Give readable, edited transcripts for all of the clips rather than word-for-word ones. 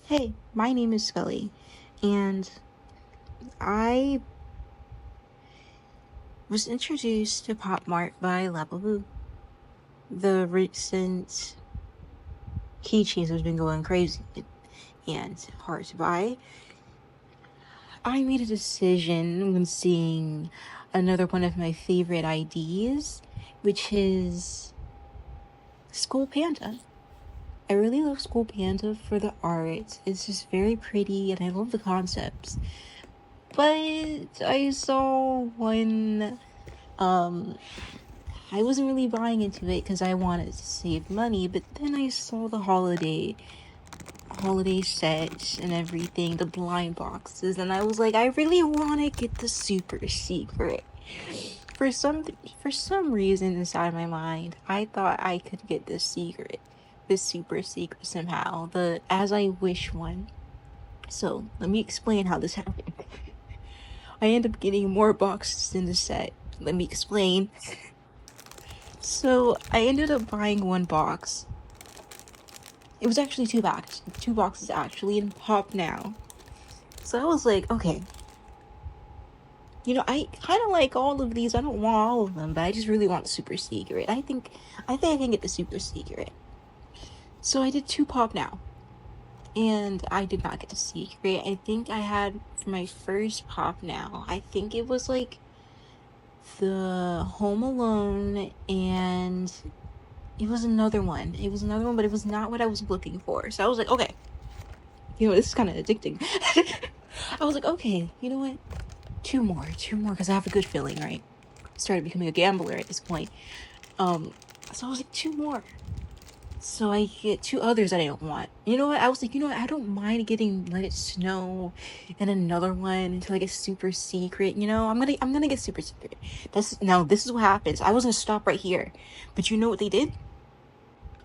Hey, my name is Scully, and I was introduced to Popmart by Labubu. The recent keychains have been going crazy and hard to buy. I made a decision when seeing another one of my favorite IDs, which is SkullPanda. I really love SkullPanda for the art. It's just very pretty and I love the concepts. But I saw one I wasn't really buying into it because I wanted to save money, but then I saw the holiday sets and everything, the blind boxes, and I was like, I really want to get the super secret. For some reason inside my mind, I thought I could get the super secret somehow, the as I wish one. So let me explain how this happened. I end up getting more boxes in the set. Let me explain. So I ended up buying one box. It was actually two boxes actually, in Pop Now. So I was like, okay. I kind of like all of these. I don't want all of them, but I just really want the super secret. I think I can get the super secret. So I did two Pop Now. And I did not get the secret. I think I had, for my first Pop Now, I think it was like the Home Alone, and it was another one, but it was not what I was looking for. So I was like, okay, this is kind of addicting. I was like, okay, you know what? Two more, because I have a good feeling, right? I started becoming a gambler at this point. So I was like, two more. So I get two others that I don't want. You know what? I was like, I don't mind getting Let It Snow and another one until I get super secret. I'm gonna get super secret. This is what happens. I was gonna stop right here, but you know what they did?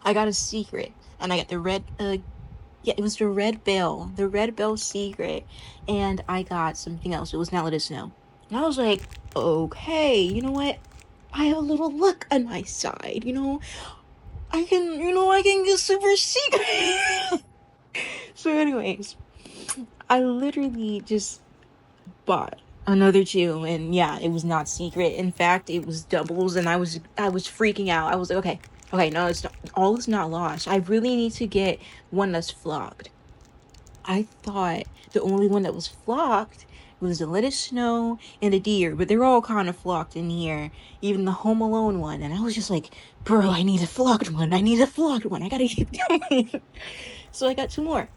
I got a secret, and I got the red. It was the red bell secret, and I got something else. It was Now Let It Snow, and I was like, okay, you know what? I have a little luck on my side. I can get super secret. So anyways, I literally just bought another two, and yeah, it was not secret. In fact, it was doubles, and I was freaking out. I was like, okay, no, it's not, all is not lost. I really need to get one that's flocked. I thought the only one that was flocked was the Let It Snow and the Deer, but they're all kind of flocked in here, even the Home Alone one. And I was just like, bro, I need a flocked one. I gotta keep doing it. So I got two more.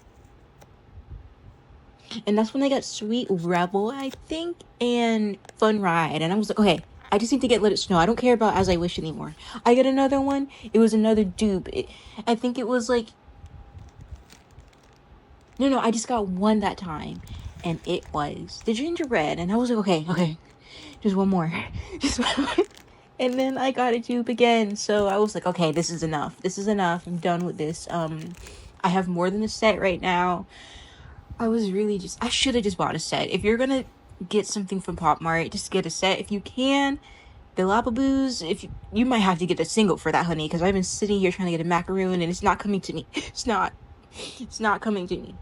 And that's when I got Sweet Rebel, I think, and Fun Ride. And I was like, okay, I just need to get Let It Snow. I don't care about As I Wish anymore. I got another one. It was another dupe. I think it was like... No, I just got one that time. And it was the Ginger Red. And I was like, okay. Just one more. And then I got a dupe again. So I was like, okay, this is enough. I'm done with this. I have more than a set right now. I should have just bought a set. If you're gonna get something from Popmart, just get a set if you can. The Lababus, you might have to get a single for that, honey, because I've been sitting here trying to get a macaroon and it's not coming to me. It's not coming to me.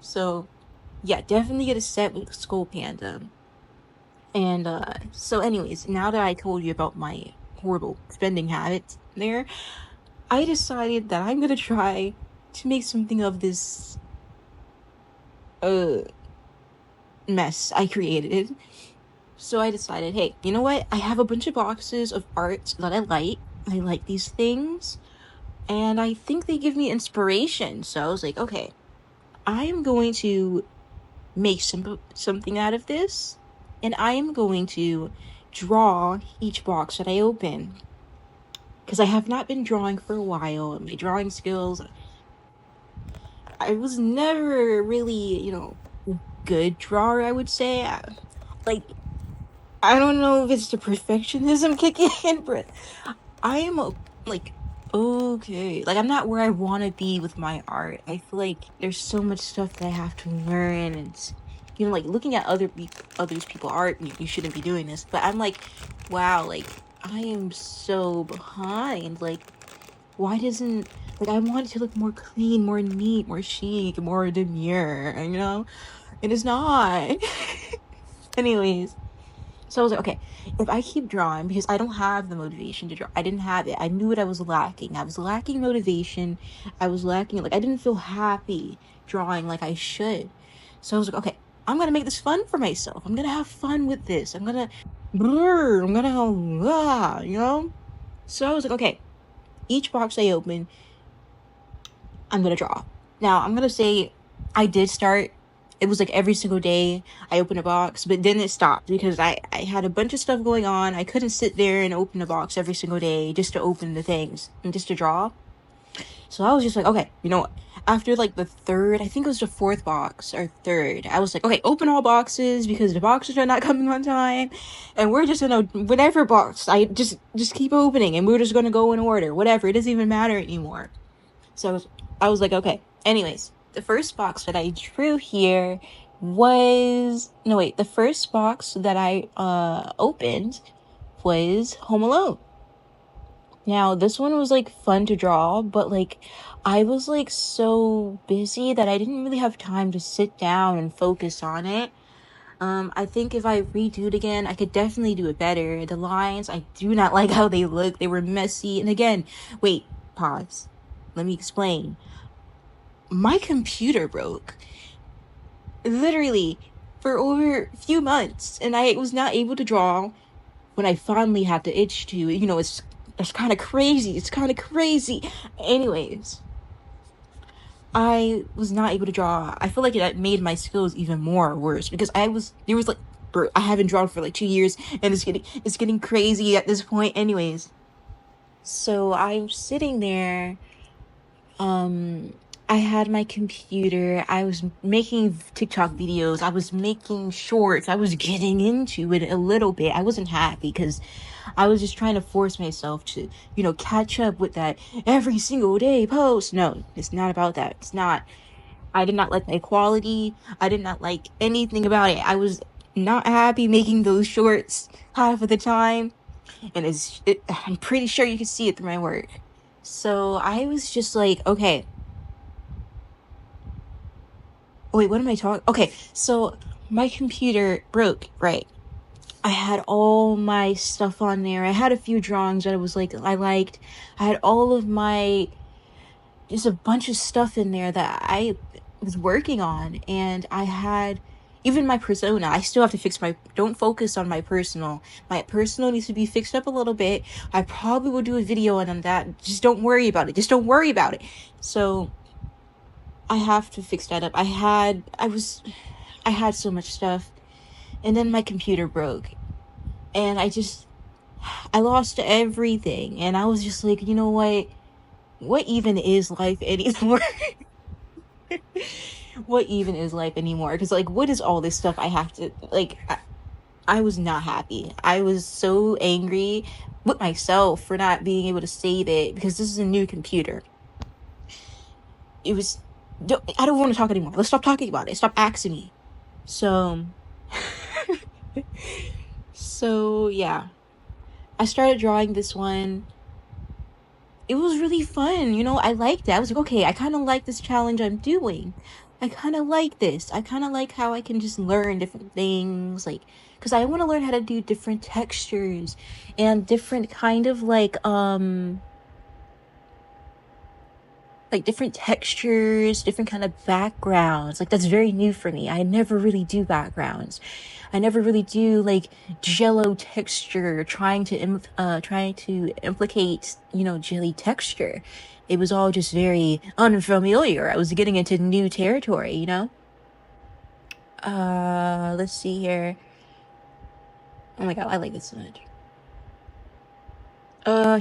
So yeah, definitely get a set with SkullPanda. And so anyways, now that I told you about my horrible spending habits there, I decided that I'm gonna try to make something of this mess I created. So I decided, hey, you know what? I have a bunch of boxes of art that I like. I like these things, and I think they give me inspiration. So I was like, okay, I am going to make something out of this, and I am going to draw each box that I open, because I have not been drawing for a while, and my drawing skills, I was never really, good drawer, I would say. I don't know if it's the perfectionism kicking in, but I am okay. I'm not where I want to be with my art. I feel like there's so much stuff that I have to learn, and looking at other people's art, you shouldn't be doing this, but I'm like, wow, I am so behind. why doesn't, like, I want it to look more clean, more neat, more chic, more demure, you know? It is not. Anyways, so I was like, okay, if I keep drawing, because I don't have the motivation to draw. I didn't have it. I knew what I was lacking. I was lacking motivation. I was lacking, like, I didn't feel happy drawing like I should. So I was like, okay, I'm gonna make this fun for myself. I'm gonna have fun with this. You know? So I was like, okay, each box I open, I'm gonna draw. Now, I'm gonna say I did start, it was like every single day I opened a box, but then it stopped because I had a bunch of stuff going on. I couldn't sit there and open a box every single day just to open the things and just to draw. So I was just like, okay, you know what? After like the third, I think it was the fourth box or third, I was like, okay, open all boxes because the boxes are not coming on time. And we're just gonna, whatever box, I just keep opening and we're just gonna go in order, whatever. It doesn't even matter anymore. So I was like, okay. Anyways, the first box that I drew here was, no wait, the first box that I opened was Home Alone. Now, this one was, like, fun to draw, but, like, I was, like, so busy that I didn't really have time to sit down and focus on it. I think if I redo it again, I could definitely do it better. The lines, I do not like how they look. They were messy. And again, wait, pause. Let me explain. My computer broke. Literally, for over a few months. And I was not able to draw when I finally had the itch to. You know, it's kind of crazy. It's kind of crazy. Anyways, I was not able to draw. I feel like that made my skills even more worse because I haven't drawn for like 2 years and it's getting crazy at this point. Anyways, so I'm sitting there. I had my computer. I was making TikTok videos. I was making shorts. I was getting into it a little bit. I wasn't happy because I was just trying to force myself to, you know, catch up with that every single day post. No, it's not about that. It's not. I did not like my quality. I did not like anything about it. I was not happy making those shorts half of the time. And I'm pretty sure you can see it through my work. So I was just like, okay. Wait, what am I talking? Okay, so my computer broke, right? I had all my stuff on there. I had a few drawings that I liked. I had all of just a bunch of stuff in there that I was working on. And I had even my persona. I still have to fix don't focus on my personal. My personal needs to be fixed up a little bit. I probably will do a video on that. Just don't worry about it. Just don't worry about it. So I have to fix that up. I had so much stuff, and then my computer broke, and I lost everything, and I was just like, you know what even is life anymore? What even is life anymore? Because, like, what is all this stuff I have to, like, I was not happy. I was so angry with myself for not being able to save it, because this is a new computer. I don't want to talk anymore. Let's stop talking about it. Stop asking me. So yeah. I started drawing this one. It was really fun. You know, I liked it. I was like, okay, I kind of like this challenge I'm doing. I kind of like this. I kind of like how I can just learn different things. Like, because I want to learn how to do different textures and different kind of different textures, different kind of backgrounds. Like, that's very new for me. I never really do backgrounds. I never really do like jello texture, trying to implicate, you know, jelly texture. It was all just very unfamiliar. I was getting into new territory, you know? Let's see here. Oh my god, I like this so much.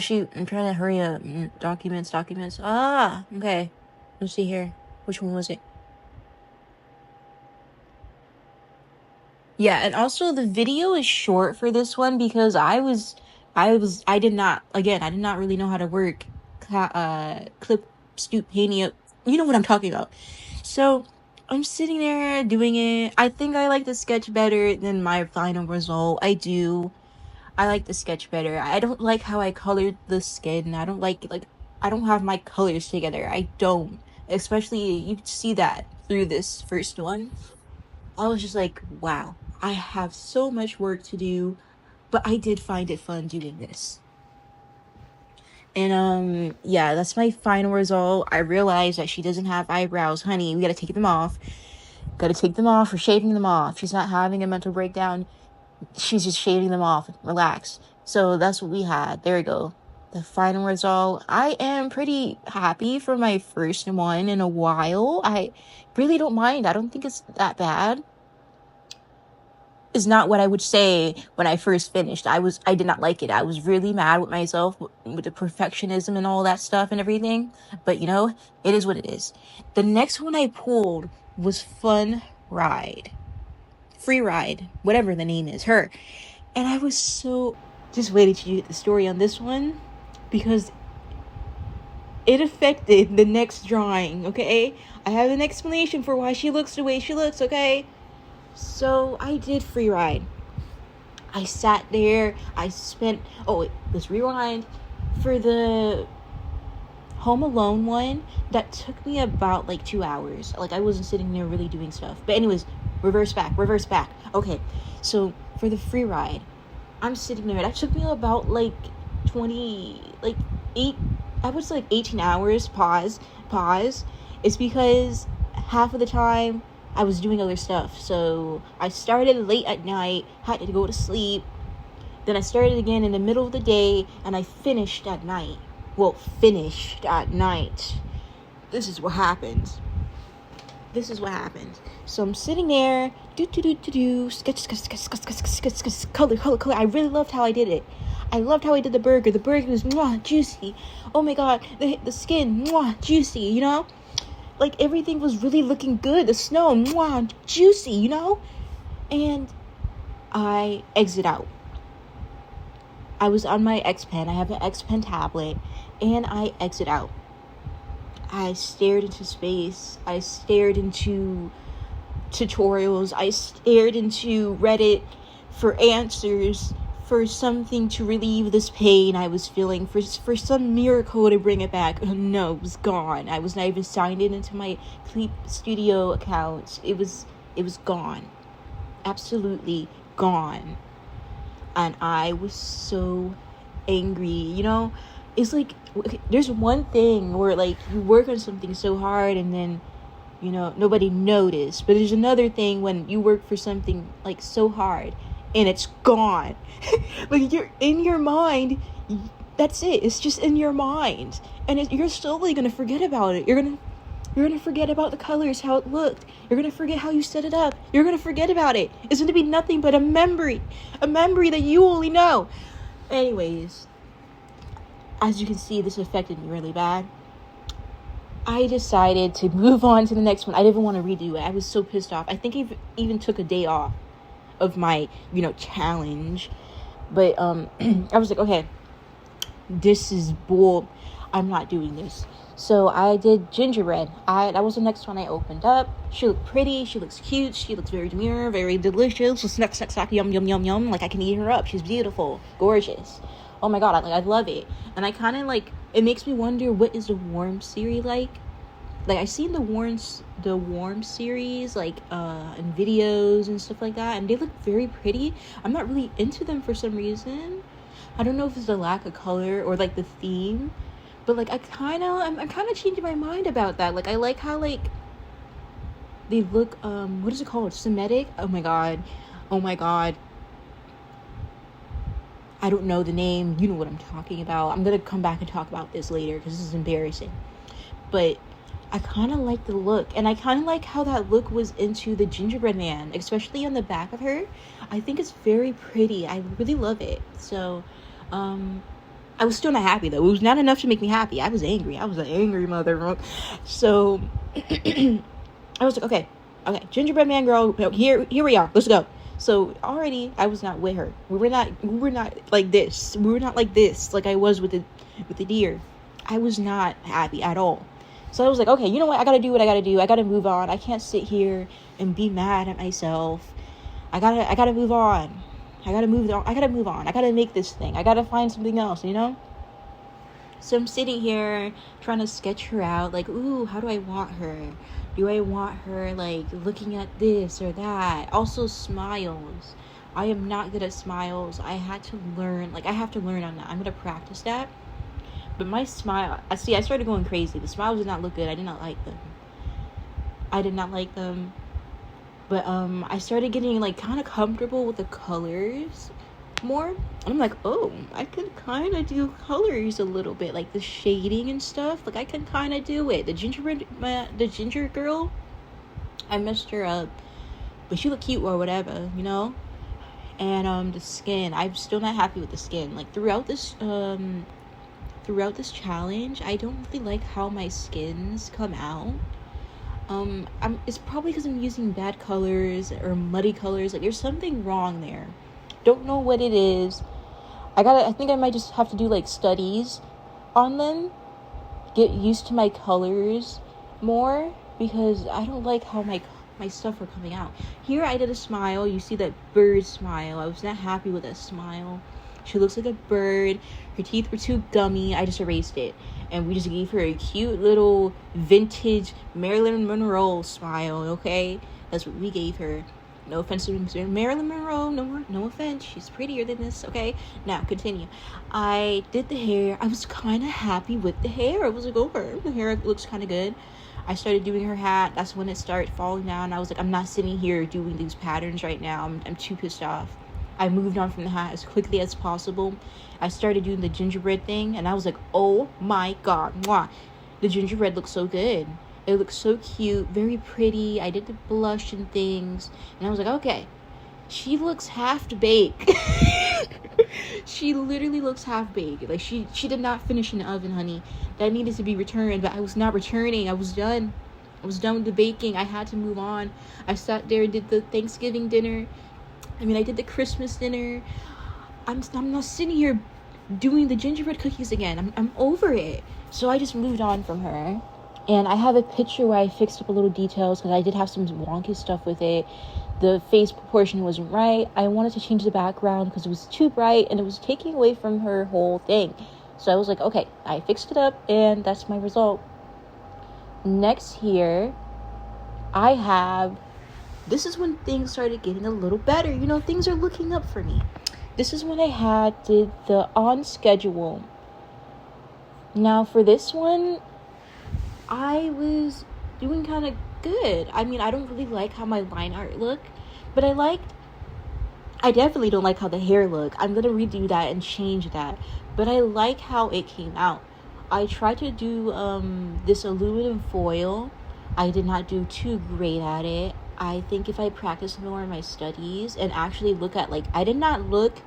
Shoot, I'm trying to hurry up. Documents. Okay. Let's see here. Which one was it? Yeah, and also the video is short for this one because I did not really know how to work clip SkullPanda. You know what I'm talking about. So I'm sitting there doing it. I think I like the sketch better than my final result. I do. I like the sketch better. I don't like how I colored the skin. I don't like I don't have my colors together. I don't. Especially, you can see that through this first one. I was just like, wow, I have so much work to do, but I did find it fun doing this. And yeah, that's my final result. I realized that she doesn't have eyebrows. Honey, we gotta take them off. Gotta take them off. We're shaving them off. She's not having a mental breakdown. She's just shaving them off. Relax. So that's what we had. There we go. The final result. I am pretty happy for my first one in a while. I really don't mind. I don't think it's that bad. Is not what I would say when I first finished. I did not like it. I was really mad with myself with the perfectionism and all that stuff and everything. But you know, it is what it is. The next one I pulled was Fun Ride. Free Ride, whatever the name is, her. And I was so just waiting to get the story on this one because it affected the next drawing, okay? I have an explanation for why she looks the way she looks, okay? So I did Free Ride. I sat there. Let's rewind. For the Home Alone one, that took me about like 2 hours. Like I wasn't sitting there really doing stuff. But anyways, reverse back. Okay, so for the Free Ride, I'm sitting there. That took me about like 18 hours. Pause. It's because half of the time I was doing other stuff. So I started late at night, had to go to sleep. Then I started again in the middle of the day, and I finished at night. This is what happened. So I'm sitting there, sketch, color. I really loved how I did it. I loved how I did the burger. The burger was juicy. Oh my god, the skin, juicy, you know? Like, everything was really looking good. The snow, juicy, you know? And I exit out. I was on my X Pen. I have an X Pen tablet. And I exit out. I stared into space. I stared into tutorials. I stared into Reddit for answers, for something to relieve this pain I was feeling, for some miracle to bring it back. No, it was gone. I was not even signed into my Clip Studio account. It was gone. Absolutely gone. And I was so angry. You know, it's like, there's one thing where like you work on something so hard and then, you know, nobody noticed. But there's another thing when you work for something like so hard and it's gone. Like, you're in your mind, that's it. It's just in your mind, and you're slowly gonna forget about it. You're gonna forget about the colors, how it looked. You're gonna forget how you set it up. You're gonna forget about it. It's gonna be nothing but a memory that you only know. Anyways, as you can see, this affected me really bad. I decided to move on to the next one. I didn't even want to redo it. I was so pissed off. I think I even took a day off of my, challenge. But I was like, okay, this is bull. I'm not doing this. So I did gingerbread. That was the next one I opened up. She looked pretty. She looks cute. She looks very demure, very delicious. Snack, yum, yum, yum, yum. Like, I can eat her up. She's beautiful, gorgeous. Oh my god, I love it. And I kind of it makes me wonder, what is the Warm series like? Like, I've seen the Warm series, in videos and stuff like that, and they look very pretty. I'm not really into them for some reason. I don't know if it's the lack of color or, the theme. But, I'm kind of changing my mind about that. I like how, they look, what is it called? Semitic? Oh my god. I don't know the name. You know what I'm talking about. I'm going to come back and talk about this later because this is embarrassing. But I kind of like the look, and I kind of like how that look was into the gingerbread man, especially on the back of her. I think it's very pretty. I really love it. So, I was still not happy, though. It was not enough to make me happy. I was angry. I was an angry mother. So, I was like, okay, gingerbread man girl, here we are. Let's go. So already I was not with her. We were not like this. We were not like this, like I was with the deer. I was not happy at all. So I was like, okay, you know what? I gotta do what I gotta do. I gotta move on. I can't sit here and be mad at myself. I gotta move on. I gotta move on. I gotta make this thing. I gotta find something else, So I'm sitting here trying to sketch her out, like, ooh, how do I want her? Do I want her, like, looking at this or that? Also, smiles. I am not good at smiles. I had to learn, like, I have to learn on that. I'm gonna practice that. But my smile, I started going crazy. The smiles did not look good. I did not like them. But I started getting, like, kind of comfortable with the colors more. And I'm like, oh, I could kind of do colors a little bit, like the shading and stuff. Like, I can kind of do it. The ginger girl, I messed her up, but she looked cute or whatever, you know. And the skin, I'm still not happy with the skin. Like, throughout this challenge, I don't really like how my skins come out. It's probably because I'm using bad colors or muddy colors. Like, there's something wrong there. Don't know what it is. I think I might just have to do, like, studies on them. Get used to my colors more, because I don't like how my stuff are coming out. Here I did a smile. You see that bird smile. I was not happy with that smile. She looks like a bird. Her teeth were too gummy. I just erased it. And we just gave her a cute little vintage Marilyn Monroe smile, okay? That's what we gave her. No offense to Marilyn Monroe. No offense. She's prettier than this, okay? Now, continue. I did the hair. I was kind of happy with the hair. I was like, okay, the hair looks kind of good. I started doing her hat. That's when it started falling down. I was like, I'm not sitting here doing these patterns right now. I'm too pissed off. I moved on from the hat as quickly as possible. I started doing the gingerbread thing, and I was like, oh my god, mwah. The gingerbread looks so good. It looks so cute, very pretty. I did the blush and things, and I was like, okay, she looks half-baked. She literally looks half-baked. Like, she did not finish in the oven, honey. That needed to be returned, but I was not returning. I was done with the baking. I had to move on. I sat there and did the Thanksgiving dinner. I did the Christmas dinner. I'm not sitting here doing the gingerbread cookies again. I'm over it. So I just moved on from her. And I have a picture where I fixed up a little details, because I did have some wonky stuff with it. The face proportion wasn't right. I wanted to change the background because it was too bright and it was taking away from her whole thing. So I was like, okay, I fixed it up, and that's my result. Next here, this is when things started getting a little better. You know, things are looking up for me. This is when I did the on schedule. Now for this one, I was doing kind of good. I don't really like how my line art looked, but I definitely don't like how the hair looked. I'm going to redo that and change that, but I like how it came out. I tried to do this aluminum foil. I did not do too great at it. I think if I practice more in my studies and actually look at, like, I did not look,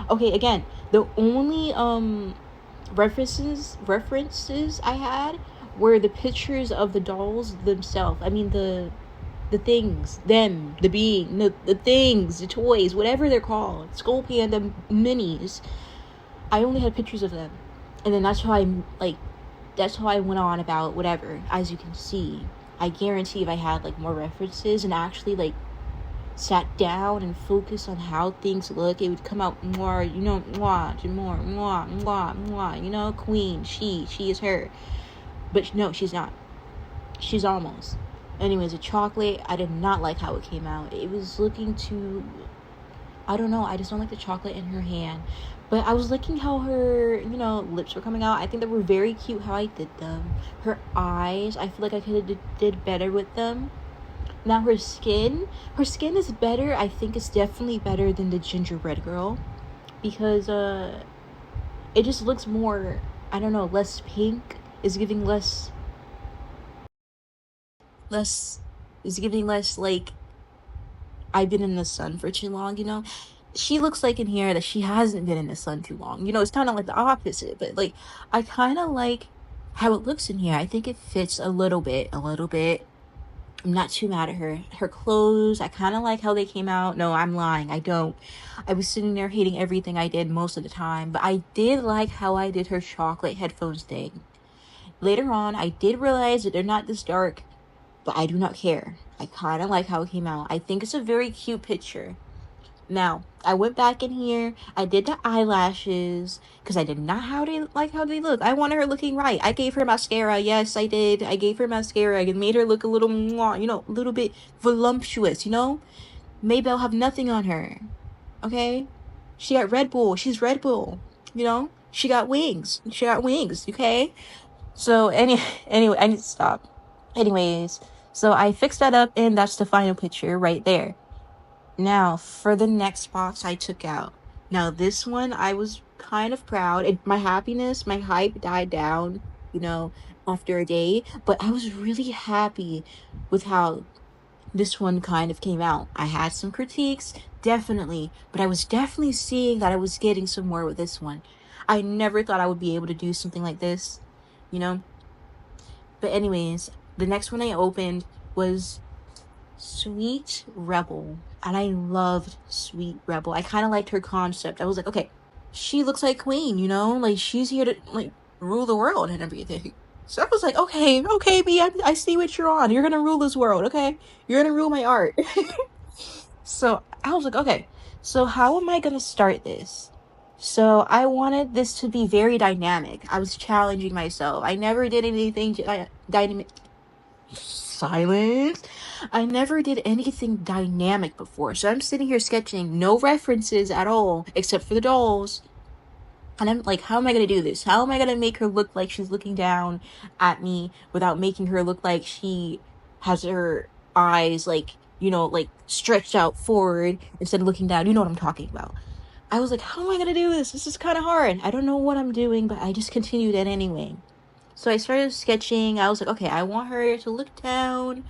okay, again, the only references I had were the pictures of the dolls themselves. The things, them, the being, the things, the toys, whatever they're called, SkullPanda minis. I only had pictures of them, and then that's how I went on about whatever. As you can see, I guarantee if I had, like, more references and actually, like, sat down and focused on how things look, it would come out more, you know, more, you know, queen, she is her. But no, she's not. She's almost. Anyways, the chocolate, I did not like how it came out. It was looking too, I don't know, I just don't like the chocolate in her hand. But I was liking how her, you know, lips were coming out. I think they were very cute how I did them. Her eyes, I feel like I could have did better with them. Now her skin is better. I think it's definitely better than the gingerbread girl, because it just looks more, I don't know, less pink. Is giving less, like, I've been in the sun for too long, you know. She looks like in here that she hasn't been in the sun too long, you know. It's kind of like the opposite, but, like, I kind of like how it looks in here. I think it fits a little bit. I'm not too mad at her clothes. I kind of like how they came out. No, I'm lying, I don't. I was sitting there hating everything I did most of the time, but I did like how I did her chocolate headphones thing. Later on, I did realize that they're not this dark, but I do not care. I kind of like how it came out. I think it's a very cute picture. Now, I went back in here, I did the eyelashes, because I did not like how they look. I wanted her looking right. I gave her mascara, yes, I did. I gave her mascara. I made her look a little, a little bit voluptuous, Maybelle have nothing on her, okay? She got Red Bull. She's Red Bull, She got wings. Okay? So, anyway, I need to stop. Anyways, so I fixed that up, and that's the final picture right there. Now, for the next box I took out. Now, this one, I was kind of proud. My hype died down, after a day. But I was really happy with how this one kind of came out. I had some critiques, definitely. But I was definitely seeing that I was getting somewhere with this one. I never thought I would be able to do something like this, But anyways, the next one I opened was Sweet Rebel. And I loved Sweet Rebel. I kind of liked her concept. I was like, okay, she looks like Queen, Like, she's here to, rule the world and everything. So I was like, okay, B, I see what you're on. You're gonna rule this world, okay? You're gonna rule my art. So I was like, okay, so how am I gonna start this? So I wanted this to be very dynamic. I was challenging myself. I never did anything dynamic. Silence. I never did anything dynamic before. So I'm sitting here sketching, no references at all, except for the dolls. And I'm like, how am I going to do this? How am I going to make her look like she's looking down at me without making her look like she has her eyes, stretched out forward instead of looking down? You know what I'm talking about. I was like, how am I going to do this? This is kind of hard. I don't know what I'm doing, but I just continued it anyway. So I started sketching. I was like, okay, I want her to look down.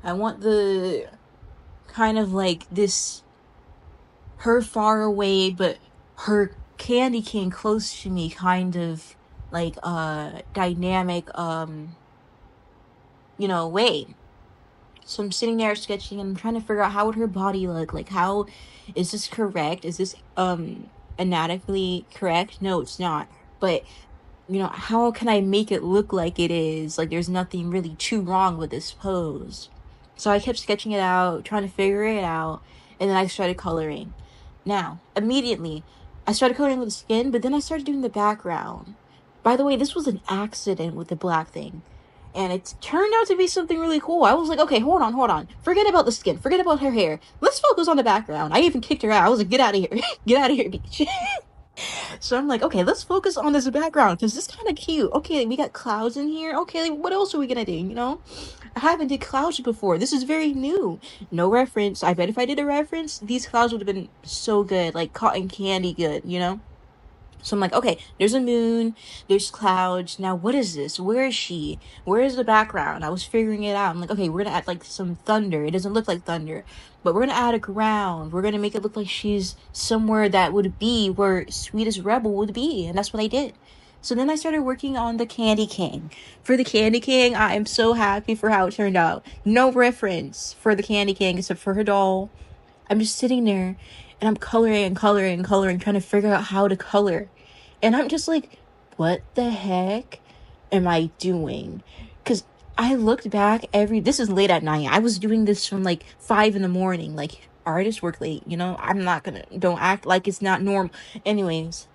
I want the kind of like this, her far away, but her candy cane close to me, kind of like dynamic, way. So I'm sitting there sketching and I'm trying to figure out how would her body look. Like, how is this correct? Is this anatomically correct? No, it's not. But how can I make it look like it is? Like, there's nothing really too wrong with this pose. So I kept sketching it out, trying to figure it out, and then I started coloring. Now, immediately, I started coloring with the skin, but then I started doing the background. By the way, this was an accident with the black thing. And it turned out to be something really cool. I was like, okay, hold on. Forget about the skin. Forget about her hair. Let's focus on the background. I even kicked her out. I was like, get out of here. Get out of here, bitch. So I'm like, okay, let's focus on this background because this is kind of cute. Okay, we got clouds in here. Okay, what else are we gonna do, I haven't did clouds before. This is very new. No reference. I bet if I did a reference, these clouds would have been so good, like cotton candy good, So I'm like, okay, there's a moon, there's clouds. Now, what is this? Where is she? Where is the background? I was figuring it out. I'm like, okay, we're gonna add like some thunder. It doesn't look like thunder, but we're gonna add a ground. We're gonna make it look like she's somewhere that would be where Sweetest Rebel would be. And that's what I did. So then I started working on the Candy King. For the Candy King, I am so happy for how it turned out. No reference for the Candy King except for her doll. I'm just sitting there and I'm coloring, trying to figure out how to color. And I'm just like, what the heck am I doing? Because I looked back this is late at night. I was doing this from like 5 a.m. Like, artists work late, don't act like it's not normal. Anyways,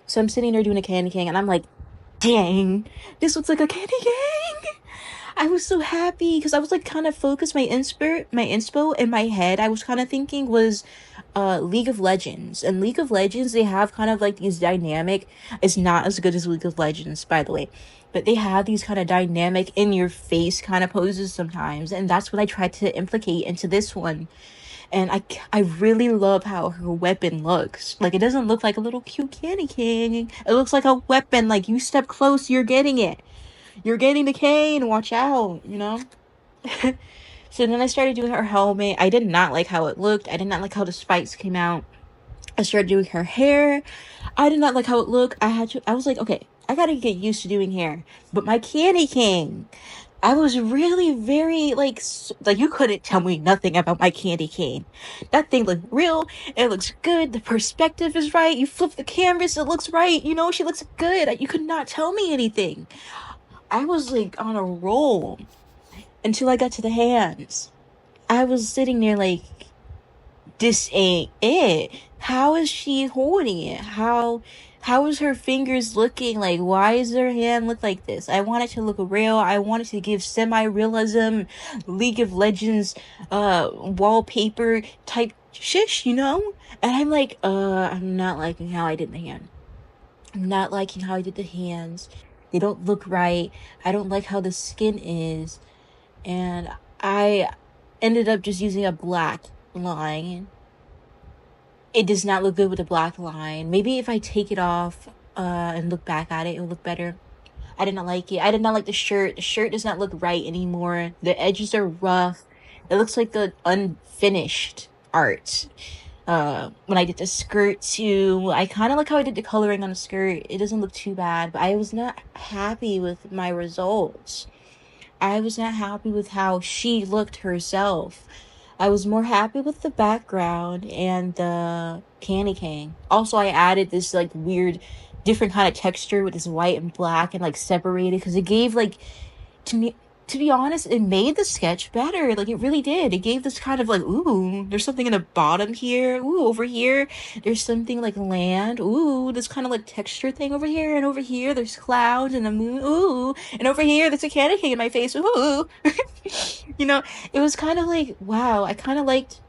so I'm sitting there doing a Candy King and I'm like, dang, this looks like a Candy King. I was so happy because I was like kind of focused. My inspo in my head, I was kind of thinking was League of Legends. And League of Legends, they have kind of like these dynamic, it's not as good as League of Legends, by the way, but they have these kind of dynamic in your face kind of poses sometimes. And that's what I tried to implicate into this one. And I really love how her weapon looks. Like, it doesn't look like a little cute Candy King. It looks like a weapon. Like, you step close, you're getting it. You're getting the cane, watch out, So then I started doing her helmet. I did not like how it looked. I did not like how the spikes came out. I started doing her hair. I did not like how it looked. I was like, okay, I gotta get used to doing hair. But my Candy King, I was really very, like, you couldn't tell me nothing about my Candy Cane. That thing looked real. It looks good. The perspective is right. You flip the canvas, it looks right. She looks good. You could not tell me anything. I was like on a roll until I got to the hands. I was sitting there like, this ain't it. How is she holding it? How is her fingers looking? Like, why is her hand look like this? I want it to look real. I want it to give semi-realism, League of Legends, wallpaper type shish, you know? And I'm like, I'm not liking how I did the hand. I'm not liking how I did the hands. They don't look right. I don't like how the skin is. And I ended up just using a black line. It does not look good with a black line. Maybe if I take it off and look back at it, it'll look better. I did not like it. I did not like the shirt. The shirt does not look right anymore. The edges are rough. It looks like the unfinished art. When I did the skirt too, I kind of like how I did the coloring on the skirt. It doesn't look too bad, but I was not happy with my results. I was not happy with how she looked herself. I was more happy with the background and the candy cane. Also, I added this like weird, different kind of texture with this white and black and like separated because it gave like, to me, to be honest, it made the sketch better. Like, it really did. It gave this kind of like, ooh, there's something in the bottom here. Ooh, over here, there's something like land. Ooh, this kind of like texture thing over here. And over here, there's clouds and a moon. Ooh, and over here, there's a candy cane in my face. Ooh. You know, it was kind of like, wow, I kind of liked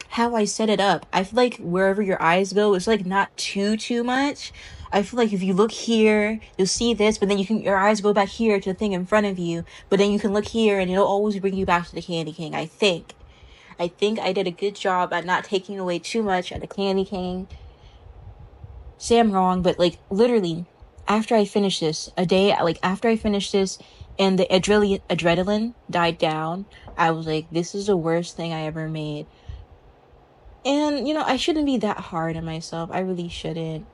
how I set it up. I feel like wherever your eyes go, it's like not too much. I feel like if you look here, you'll see this, but then your eyes go back here to the thing in front of you, but then you can look here and it'll always bring you back to the candy cane, I think. I think I did a good job at not taking away too much at the candy cane. Say I'm wrong, but like literally, after I finished this, after I finished this and the adrenaline died down, I was like, this is the worst thing I ever made. And, you know, I shouldn't be that hard on myself. I really shouldn't.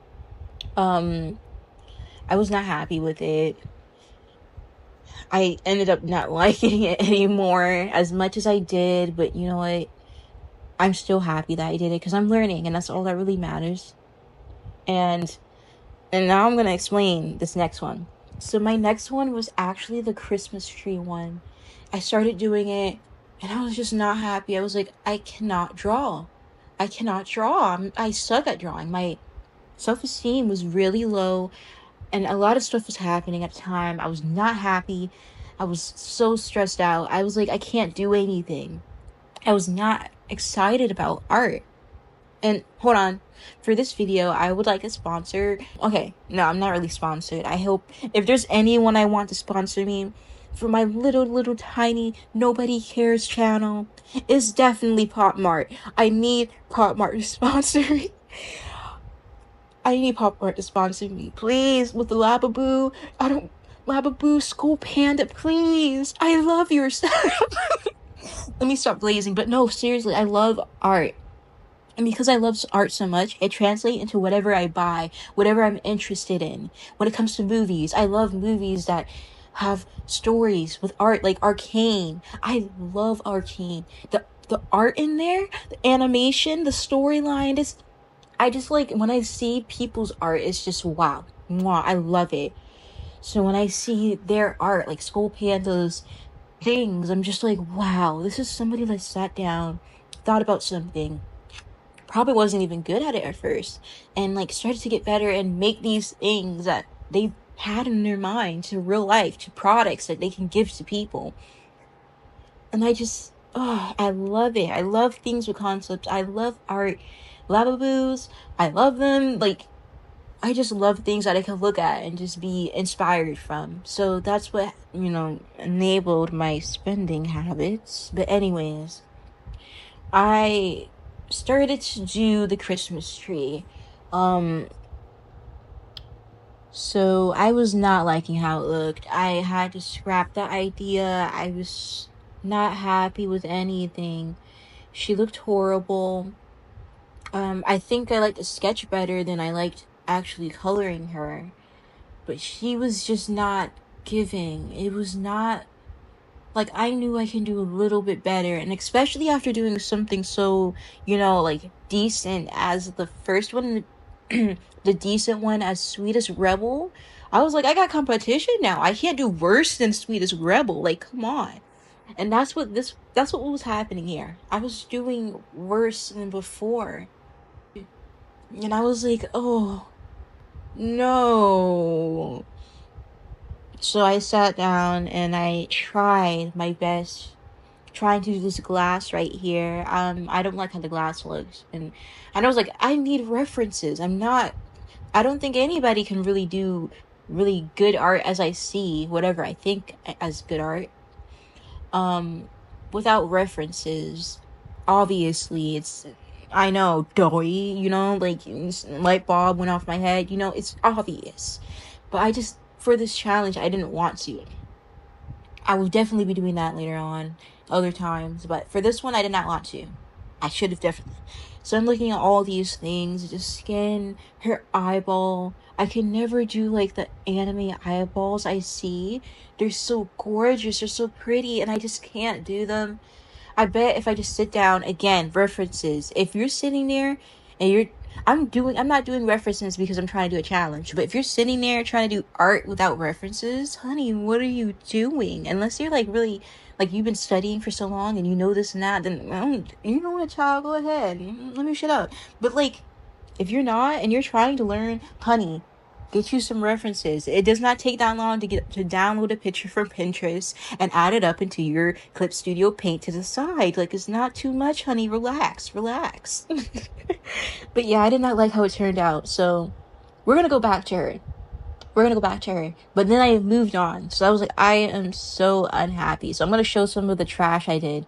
I was not happy with it. I ended up not liking it anymore as much as I did, but you know what? I'm still happy that I did it because I'm learning and that's all that really matters. And now I'm going to explain this next one. So my next one was actually the Christmas tree one. I started doing it and I was just not happy. I was like, I cannot draw. I suck at drawing. My self-esteem was really low and a lot of stuff was happening at the time. I was not happy. I was so stressed out. I was like, I can't do anything. I was not excited about art. And hold on, for this video, I would like a sponsor. Okay, no, I'm not really sponsored. I hope if there's anyone I want to sponsor me for my little tiny nobody cares channel, it's definitely Popmart. I need Popmart to sponsor me. I need Popmart to sponsor me, please, with the Lababoo. Lababoo SkullPanda, please. I love your stuff. Let me stop blazing, but no, seriously, I love art. And because I love art so much, it translates into whatever I buy, whatever I'm interested in. When it comes to movies, I love movies that have stories with art, like Arcane. I love Arcane. The art in there, the animation, the storyline, I just like, when I see people's art, it's just wow. Mwah, I love it. So when I see their art, like SkullPanda's things, I'm just like, wow, this is somebody that sat down, thought about something, probably wasn't even good at it at first, and like started to get better and make these things that they had in their mind to real life, to products that they can give to people. And I just, I love it. I love things with concepts. I love art. Lavaboos, I love them. Like, I just love things that I can look at and just be inspired from. So that's what, you know, enabled my spending habits. But anyways, I started to do the Christmas tree. So I was not liking how it looked. I had to scrap that idea. I was not happy with anything. She looked horrible. I think I liked the sketch better than I liked actually coloring her. But she was just not giving. It was not, like, I knew I can do a little bit better. And especially after doing something so, you know, like, decent as the first one, the decent one as Sweetest Rebel. I was like, I got competition now. I can't do worse than Sweetest Rebel. Like, come on. And that's what was happening here. I was doing worse than before. And I was like, oh, no. So I sat down and I tried my best trying to do this glass right here. I don't like how the glass looks. And I was like, I need references. I don't think anybody can really do really good art as I see, whatever I think as good art. Without references. Obviously, I know, doy, like, light bulb went off my head, it's obvious. But for this challenge, I didn't want to. I will definitely be doing that later on, other times, but for this one, I did not want to. I should have definitely. So I'm looking at all these things, the skin, her eyeball. I can never do, like, the anime eyeballs I see. They're so gorgeous, they're so pretty, and I just can't do them. I bet if I just sit down, again, references. If you're sitting there and I'm not doing references because I'm trying to do a challenge, but if you're sitting there trying to do art without references, honey, what are you doing? Unless you're like really, like, you've been studying for so long and you know this and that, then, you know what, child, go ahead. Let me shut up. But, like, if you're not and you're trying to learn, honey, get you some references. It does not take that long to download a picture from Pinterest and add it up into your Clip Studio Paint to the side. Like, it's not too much, honey. Relax. But yeah, I did not like how it turned out. So we're going to go back to her. But then I moved on. So I was like, I am so unhappy. So I'm going to show some of the trash I did.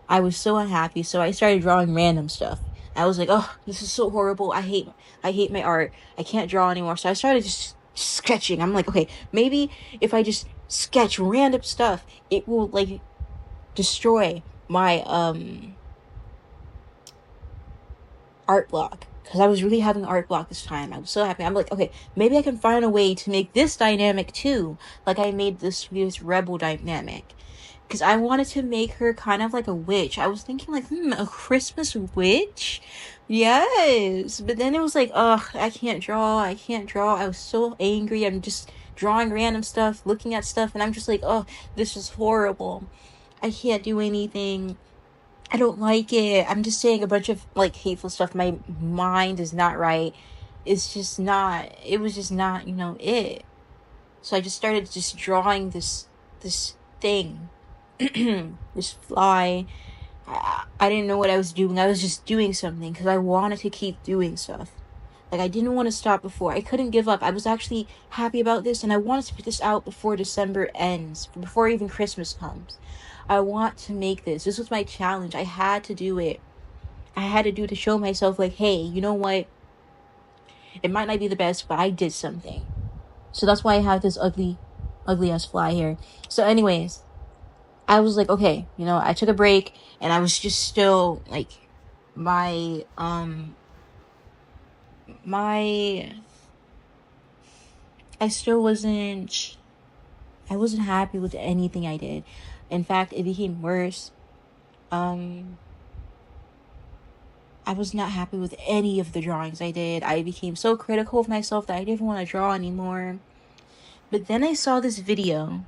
I was so unhappy. So I started drawing random stuff. I was like, oh, this is so horrible. I hate my art. I can't draw anymore. So I started just sketching. I'm like, okay, maybe if I just sketch random stuff, it will, like, destroy my art block. Because I was really having an art block this time. I was so happy. I'm like, okay, maybe I can find a way to make this dynamic too. Like I made this rebel dynamic. Because I wanted to make her kind of like a witch. I was thinking, like, a Christmas witch? Yes. But then it was like, ugh, I can't draw. I was so angry. I'm just drawing random stuff, looking at stuff, and I'm just like, oh, this is horrible. I can't do anything. I don't like it. I'm just saying a bunch of, like, hateful stuff. My mind is not right. It was just not, it. So I just started just drawing this thing. This fly. I didn't know what I was doing. I was just doing something because I wanted to keep doing stuff. Like, I didn't want to stop before. I couldn't give up. I was actually happy about this, and I wanted to put this out before December ends, before even Christmas comes. I want to make this. This was my challenge. I had to do it. I had to do it to show myself, like, hey, you know what? It might not be the best, but I did something. So that's why I have this ugly ass fly here. So anyways, I was like, okay, I took a break, and I was just still, like, I wasn't happy with anything I did. In fact, it became worse. I was not happy with any of the drawings I did. I became so critical of myself that I didn't want to draw anymore. But then I saw this video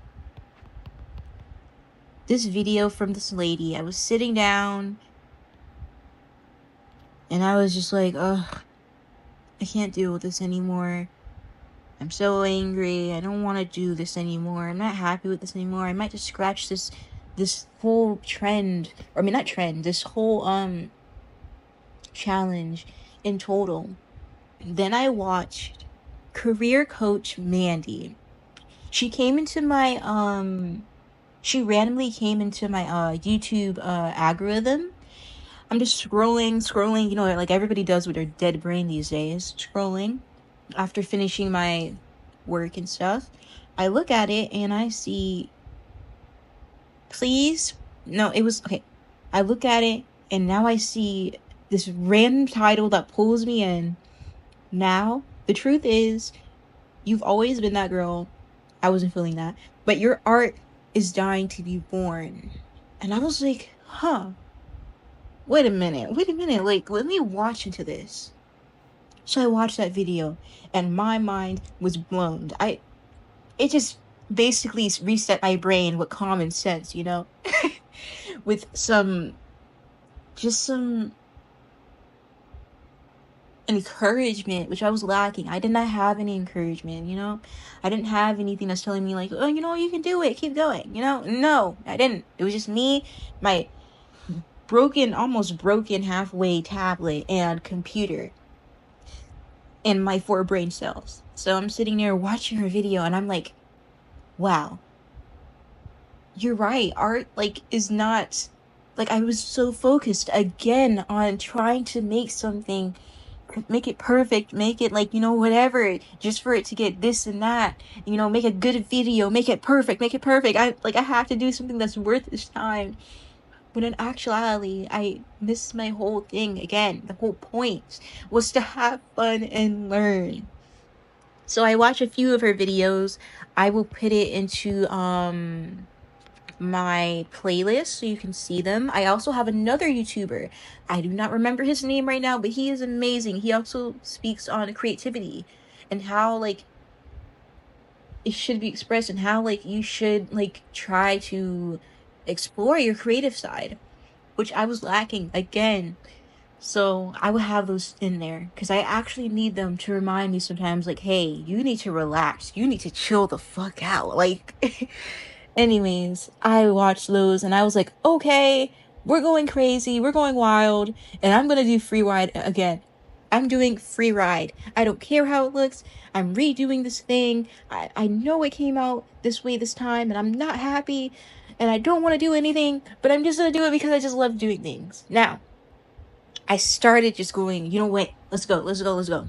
from this lady. I was sitting down and I was just like, ugh, I can't deal with this anymore. I'm so angry. I don't want to do this anymore. I'm not happy with this anymore. I might just scratch this whole trend. Or, I mean, not trend. This whole challenge in total. Then I watched career coach Mandy. She randomly came into my YouTube algorithm. I'm just scrolling, like everybody does with their dead brain these days. Scrolling. After finishing my work and stuff, I look at it and I see, I look at it and now I see this random title that pulls me in. Now, the truth is, you've always been that girl. I wasn't feeling that. But your art is dying to be born. And I was like, huh. Wait a minute. Like, let me watch into this. So I watched that video and my mind was blown. It just basically reset my brain with common sense, you know? With some encouragement, which I was lacking. I did not have any encouragement, you know? I didn't have anything that's telling me like, oh, you know, you can do it, keep going, you know? No, I didn't. It was just me, my almost broken halfway tablet and computer, and my 4 brain cells. So I'm sitting there watching her video and I'm like, wow, you're right. Art, like, is not, like, I was so focused again on trying to make something, make it perfect, make it like, you know, whatever, just for it to get this and that, you know, make a good video, make it perfect. I have to do something that's worth this time. But in actuality, I missed my whole thing again. The whole point was to have fun and learn. So I watch a few of her videos. I will put it into my playlist so you can see them. I also have another YouTuber. I do not remember his name right now, but he is amazing. He also speaks on creativity and how like it should be expressed and how like you should like try to explore your creative side, which I was lacking again. So I would have those in there because I actually need them to remind me sometimes like, hey, you need to relax, you need to chill the fuck out, like. Anyways, I watched those and I was like, okay, we're going crazy, we're going wild, and I'm gonna do free ride again. I'm doing free ride. I don't care how it looks. I'm redoing this thing. I know it came out this way this time and I'm not happy and I don't want to do anything, but I'm just gonna do it because I just love doing things. Now, I started just going, you know what, let's go.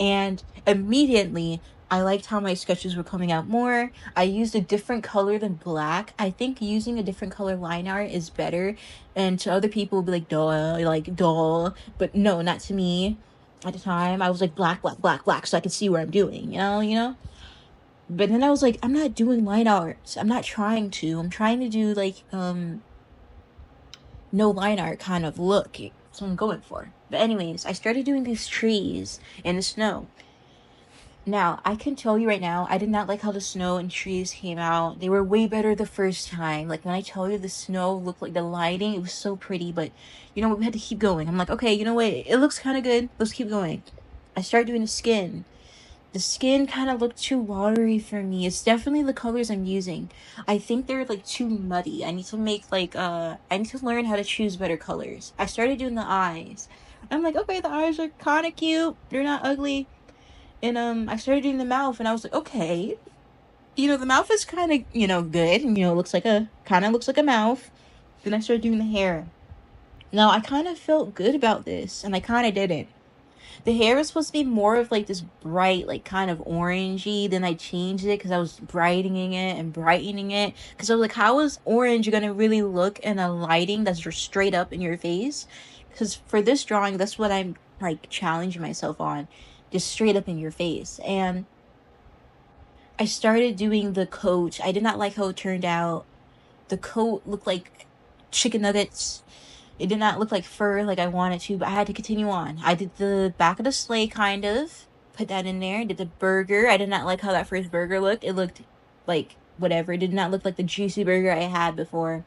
And immediately, I liked how my sketches were coming out more. I used a different color than black. I think using a different color line art is better. And to other people, it'll be like, duh. But no, not to me. At the time, I was like, black, so I could see what I'm doing, you know? But then I was like, I'm not doing line art. I'm not trying to. I'm trying to do, like, no line art kind of look. That's what I'm going for. But anyways, I started doing these trees in the snow. Now, I can tell you right now, I did not like how the snow and trees came out. They were way better the first time. Like, when I tell you the snow looked like the lighting, it was so pretty. But, you know what, we had to keep going. I'm like, okay, you know what, it looks kind of good. Let's keep going. I started doing the skin. The skin kind of looked too watery for me. It's definitely the colors I'm using. I think they're like too muddy. I need to make like I need to learn how to choose better colors. I started doing the eyes. I'm like, okay, the eyes are kind of cute. They're not ugly. And I started doing the mouth and I was like, okay, you know, the mouth is kind of, you know, good. And, you know, looks like a mouth. Then I started doing the hair. Now, I kind of felt good about this and I kind of didn't. The hair was supposed to be more of like this bright, like kind of orangey. Then I changed it because I was brightening it and brightening it. Because I was like, how is orange gonna really look in a lighting that's just straight up in your face? Because for this drawing, that's what I'm like challenging myself on, just straight up in your face. And I started doing the coat. I did not like how it turned out. The coat looked like chicken nuggets. It did not look like fur like I wanted to, but I had to continue on. I did the back of the sleigh, kind of. Put that in there. Did the burger. I did not like how that first burger looked. It looked like whatever. It did not look like the juicy burger I had before.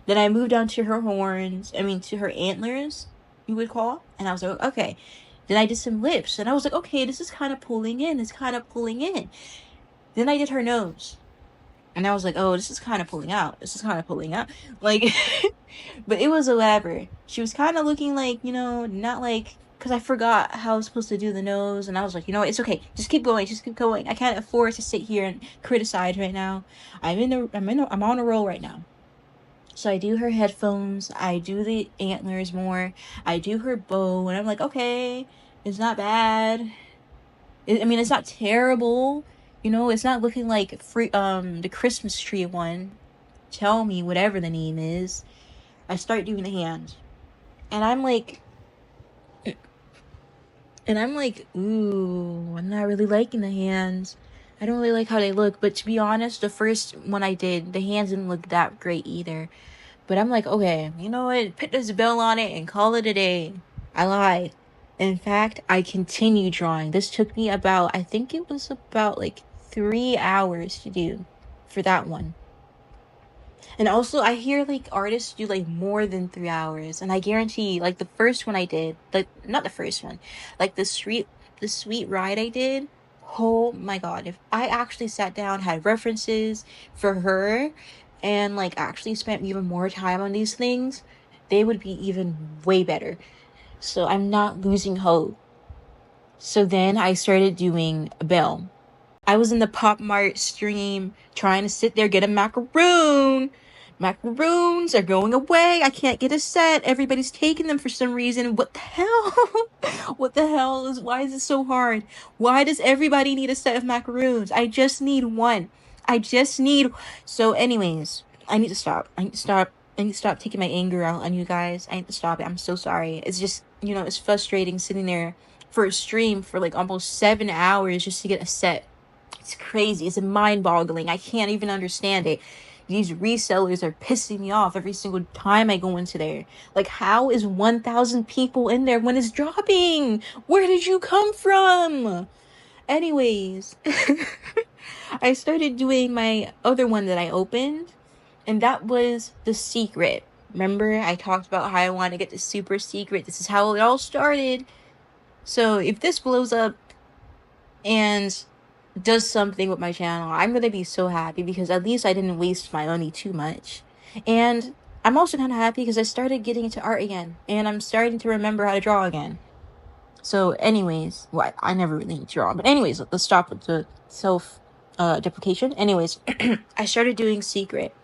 Then I moved on to her horns. To her antlers, you would call. And I was like, okay. Then I did some lips. And I was like, okay, this is kind of pulling in. It's kind of pulling in. Then I did her nose. And I was like, oh, this is kind of pulling out. Like, but it was a whatever. She was kind of looking like, you know, not like, because I forgot how I was supposed to do the nose. And I was like, you know what, it's okay. Just keep going. I can't afford to sit here and criticize right now. I'm on a roll right now. So I do her headphones. I do the antlers more. I do her bow. And I'm like, okay, it's not bad. It's not terrible. You know, it's not looking like the Christmas tree one. Tell me whatever the name is. I start doing the hands. And I'm like, ooh, I'm not really liking the hands. I don't really like how they look. But to be honest, the first one I did, the hands didn't look that great either. But I'm like, okay, you know what? Put this bell on it and call it a day. I lied. In fact, I continued drawing. This took me I think it was about like 3 hours to do. for that one. And also, I hear, like, artists do, like, more than 3 hours. And I guarantee, like, the first one I did, like, not the first one, like, the sweet ride I did, oh my god, if I actually sat down, had references for her, and, like, actually spent even more time on these things, they would be even way better. So I'm not losing hope. So then I started doing a bell. I was in the Popmart stream trying to sit there, get a macaroon. Macaroons are going away. I can't get a set. Everybody's taking them for some reason. What the hell? What the hell why is it so hard? Why does everybody need a set of macaroons? I just need one. So anyways, I need to stop. I need to stop taking my anger out on you guys. I need to stop it. I'm so sorry. It's just, it's frustrating sitting there for a stream for like almost 7 hours just to get a set. It's crazy. It's mind-boggling. I can't even understand it. These resellers are pissing me off every single time I go into there. Like, how is 1,000 people in there when it's dropping? Where did you come from? Anyways, I started doing my other one that I opened, and that was the secret. Remember, I talked about how I want to get the super secret. This is how it all started. So if this blows up and does something with my channel, I'm going to be so happy because at least I didn't waste my money too much. And I'm also kind of happy because I started getting into art again, and I'm starting to remember how to draw again. So anyways, I never really draw, but anyways, let's stop with the self-deprecation. Anyways, I started doing secret.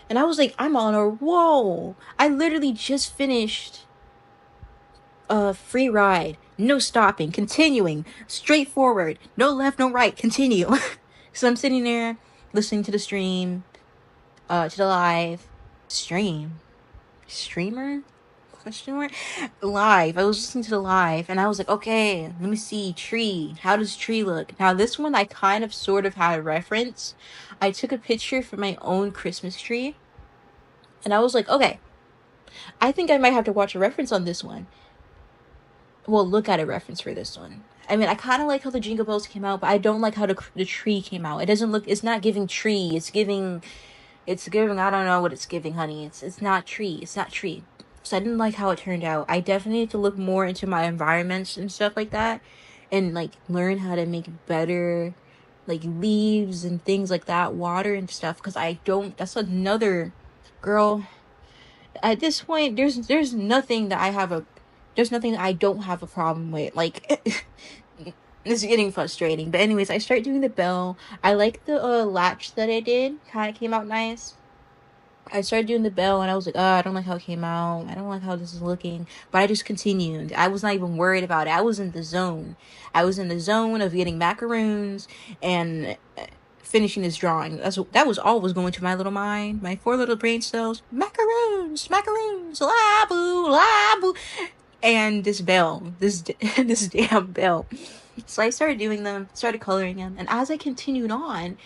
And I was like, I'm on a roll. I literally just finished a free ride. No stopping, continuing, straight forward, no left, no right, continue. So I'm sitting there listening to the stream, to the live streamer? Question mark? Live. I was listening to the live and I was like, okay, let me see, tree. How does tree look? Now this one I kind of sort of had a reference. I took a picture for my own Christmas tree and I was like, okay, I think I might have to watch a reference on this one. Well, look at a reference for this one. I mean, I kind of like how the Jingle Bells came out, but I don't like how the tree came out. It doesn't look, it's not giving tree. It's giving, I don't know what it's giving, honey. It's not tree. So I didn't like how it turned out. I definitely need to look more into my environments and stuff like that. And, like, learn how to make better, like, leaves and things like that. Water and stuff. Because that's another, girl. At this point, there's nothing that I don't have a problem with. Like, it's getting frustrating. But anyways, I start doing the bell. I like the latch that I did. Kind of came out nice. I started doing the bell and I was like, I don't like how it came out. I don't like how this is looking. But I just continued. I was not even worried about it. I was in the zone. I was in the zone of getting macaroons and finishing this drawing. That was all was going to my little mind. My 4 little brain cells. Macaroons, la-boo. And this bell, this damn bell. So I started doing them, started coloring them. And as I continued on,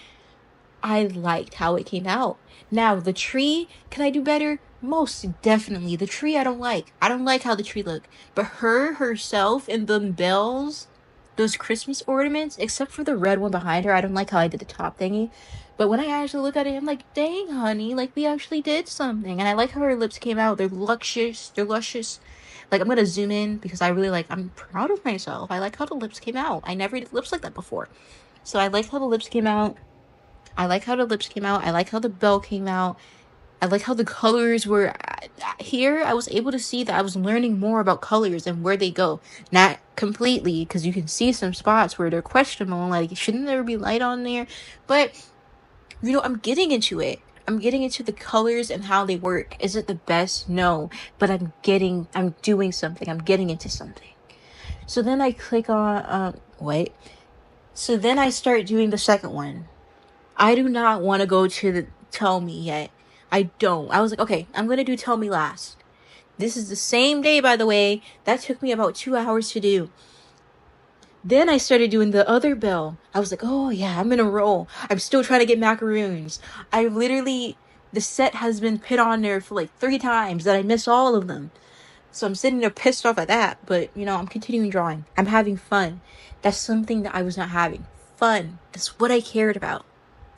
I liked how it came out. Now, the tree, can I do better? Most definitely. The tree I don't like. I don't like how the tree looked. But herself, and the bells, those Christmas ornaments, except for the red one behind her, I don't like how I did the top thingy. But when I actually look at it, I'm like, dang, honey, like, we actually did something. And I like how her lips came out. They're luscious. Like, I'm going to zoom in because I'm proud of myself. I like how the lips came out. I never did lips like that before. So I like how the lips came out. I like how the bell came out. I like how the colors were here. I was able to see that I was learning more about colors and where they go. Not completely, because you can see some spots where they're questionable. Like, shouldn't there be light on there? But, I'm getting into it. I'm getting into the colors and how they work. Is it the best? No. But I'm doing something. I'm getting into something. So then I click on, So then I start doing the second one. I do not want to go to the Tell Me yet. I don't. I was like, okay, I'm going to do Tell Me last. This is the same day, by the way. That took me about 2 hours to do. Then I started doing the other bell. I was like, oh yeah, I'm in a roll. I'm still trying to get macaroons. The set has been put on there for like 3 times that I missed all of them. So I'm sitting there pissed off at that. But, I'm continuing drawing. I'm having fun. That's something that I was not having. Fun. That's what I cared about.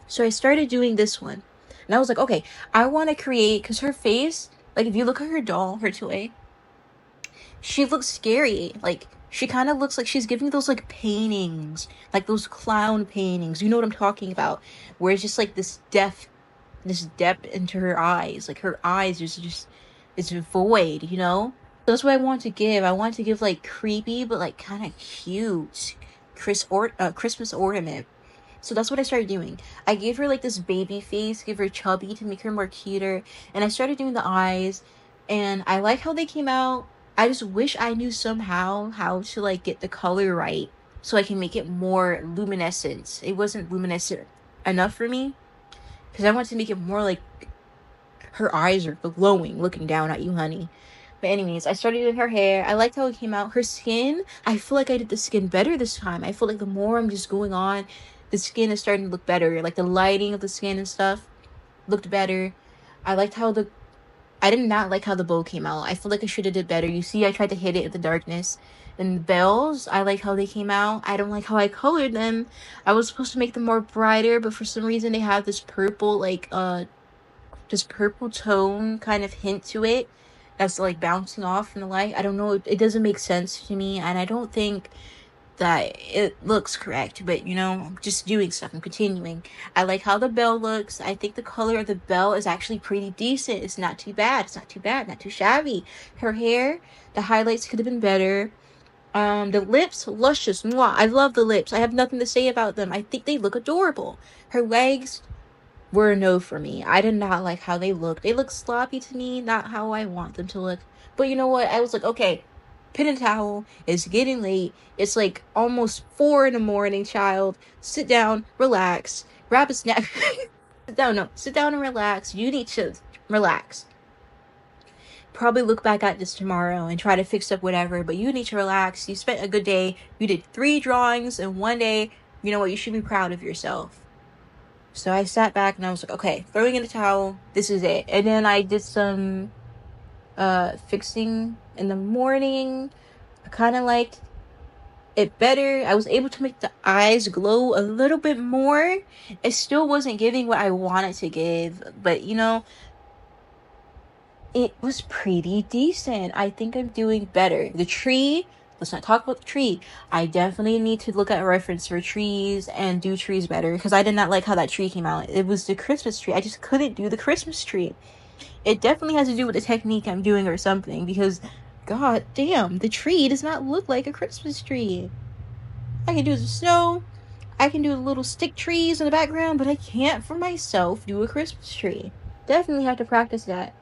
So I started doing this one. And I was like, okay, I want to create, because her face, like if you look at her doll, her toy, she looks scary. Like, she kind of looks like she's giving those like paintings, like those clown paintings. You know what I'm talking about? Where it's just like this depth into her eyes. Like her eyes is just, it's void, you know? So that's what I want to give. I want to give like creepy, but like kind of cute Christmas ornament. So that's what I started doing. I gave her like this baby face, give her chubby to make her more cuter, and I started doing the eyes, and I like how they came out. I just wish I knew somehow how to like get the color right so I can make it more luminescent. It wasn't luminescent enough for me because I wanted to make it more like her eyes are glowing looking down at you, honey. But anyways, I started doing her hair. I liked how it came out. Her skin, I feel like I did the skin better this time. I feel like the more I'm just going on, the skin is starting to look better. Like the lighting of the skin and stuff looked better. I liked how I did not like how the bow came out. I feel like I should have did better. You see, I tried to hit it in the darkness. And the bells, I like how they came out. I don't like how I colored them. I was supposed to make them more brighter, but for some reason they have this purple, like, this purple tone kind of hint to it that's like bouncing off from the light. I don't know, it doesn't make sense to me, and I don't think that it looks correct, but you know, I'm just doing stuff. I'm continuing. I like how the bell looks. I think the color of the bell is actually pretty decent. It's not too bad. It's not too bad, not too shabby. Her hair, the highlights could have been better. The lips, luscious. Mwah. I love the lips. I have nothing to say about them. I think they look adorable. Her legs were a no for me. I did not like how they looked. They look sloppy to me, not how I want them to look. But you know what? I was like, okay, pin a towel. It's getting late. It's like almost 4 in the morning, child. Sit down, relax, grab a snack. Sit down and relax. You need to relax. Probably look back at this tomorrow and try to fix up whatever, but you need to relax. You spent a good day. You did 3 drawings in one day. You know what? You should be proud of yourself. So I sat back and I was like, okay, throwing in the towel, this is it. And then I did some fixing in the morning. I kind of liked it better. I was able to make the eyes glow a little bit more. It still wasn't giving what I wanted to give, but you know, it was pretty decent. I think I'm doing better. The tree, let's not talk about the tree. I definitely need to look at a reference for trees and do trees better because I did not like how that tree came out. It was the Christmas tree. I just couldn't do the Christmas tree. It definitely has to do with the technique I'm doing or something because god damn, the tree does not look like a Christmas tree. I can do the snow, I can do the little stick trees in the background, but I can't for myself do a Christmas tree. Definitely have to practice that.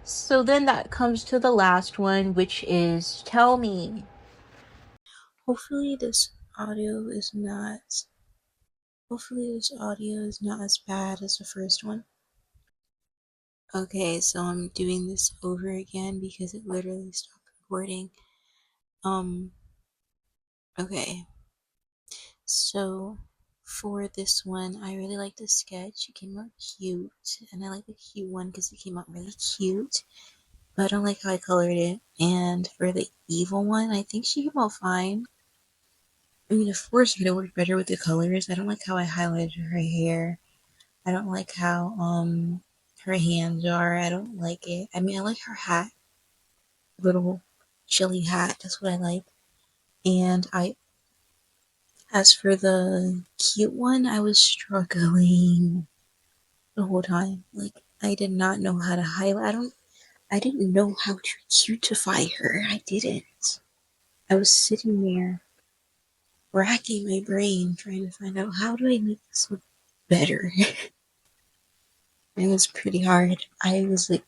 So then that comes to the last one, which is tell me. Hopefully this audio is not as bad as the first one. Okay, so I'm doing this over again because it literally stopped recording. Okay. So for this one, I really like the sketch. It came out cute, and I like the cute one because it came out really cute. But I don't like how I colored it. And for the evil one, I think she came out fine. I mean, of course, it could have worked better with the colors. I don't like how I highlighted her hair. I don't like how her hands are. I don't like it. I mean, I like her hat, little chilly hat. That's what I like. And as for the cute one, I was struggling the whole time. Like, I did not know how to highlight. I didn't know how to cutify her. I didn't. I was sitting there racking my brain trying to find out how do I make this look better. It was pretty hard. I was like,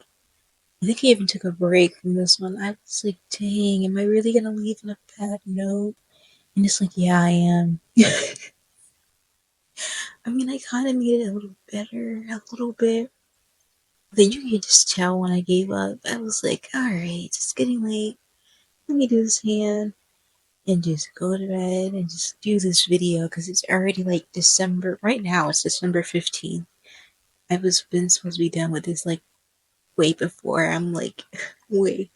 I think I even took a break from this one. I was like, dang, am I really gonna leave on a bad note? And it's like, yeah, I am. I mean, I kind of made it a little better, a little bit. Then you could just tell when I gave up. I was like, alright, it's getting late. Let me do this hand and just go to bed and just do this video because it's already like December. Right now, it's December 15th. I was been supposed to be done with this like way before. I'm like way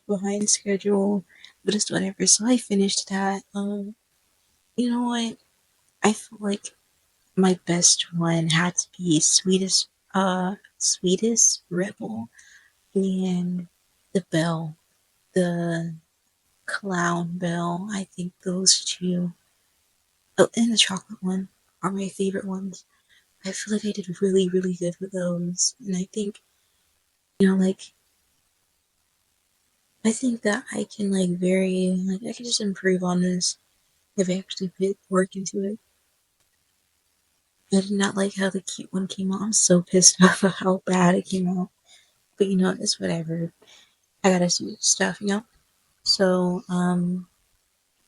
behind schedule, but it's whatever. So I finished that. You know what? I feel like my best one had to be Sweetest Rebel and the Bell, the Clown Bell. I think those two, oh, and the chocolate one are my favorite ones. I feel like I did really, really good with those, and I think, like, I think that I can I can just improve on this if I actually put work into it. I did not like how the cute one came out. I'm so pissed off at how bad it came out. But it's whatever. I gotta do stuff. So,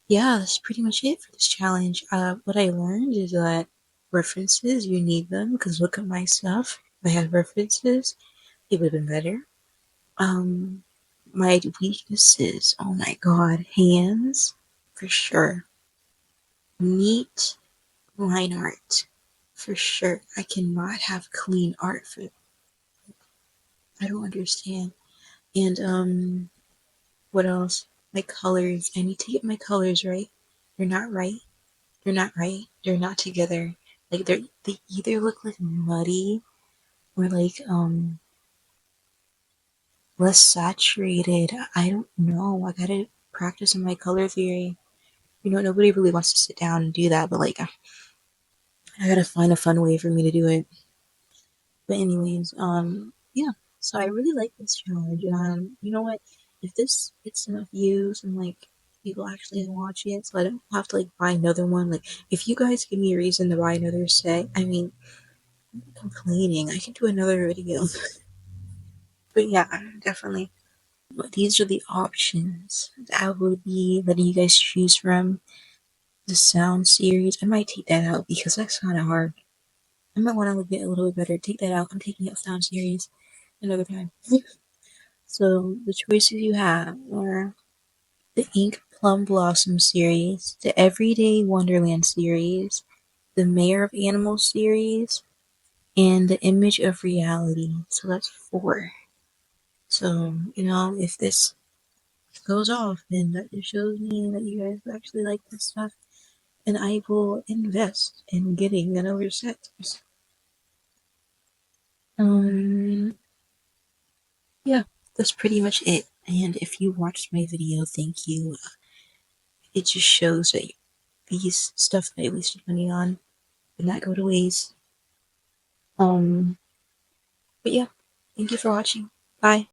yeah, that's pretty much it for this challenge. What I learned is that references, you need them, because look at my stuff. If I had references, it would have been better. Um, my weaknesses, oh my god, hands, for sure. Neat line art, for sure. I cannot have clean art for, I don't understand. And, what else? My colors. I need to get my colors right. They're not right. They're not right. They're not together. Like they either look like muddy or less saturated. I don't know. I gotta practice on my color theory. Nobody really wants to sit down and do that, but I gotta find a fun way for me to do it. But anyways, yeah. So I really like this challenge. You know what? If this gets enough views and people actually watch it, so I don't have to buy another one. If you guys give me a reason to buy another set, I mean, I'm not complaining. I can do another video. But yeah, definitely. But these are the options I will be letting you guys choose from. The sound series. I might take that out because that's kind of hard. I might want to get a little bit better. Take that out. I'm taking out sound series another time. So the choices you have are the Ink Plum Blossom series, the Everyday Wonderland series, the Mayor of Animals series, and the Image of Reality. So that's 4. So, if this goes off, then that just shows me that you guys actually like this stuff, and I will invest in getting another set. Um, yeah, that's pretty much it. And if you watched my video, thank you. It just shows that these stuff that I wasted money on did not go to waste. But yeah, thank you for watching. Bye.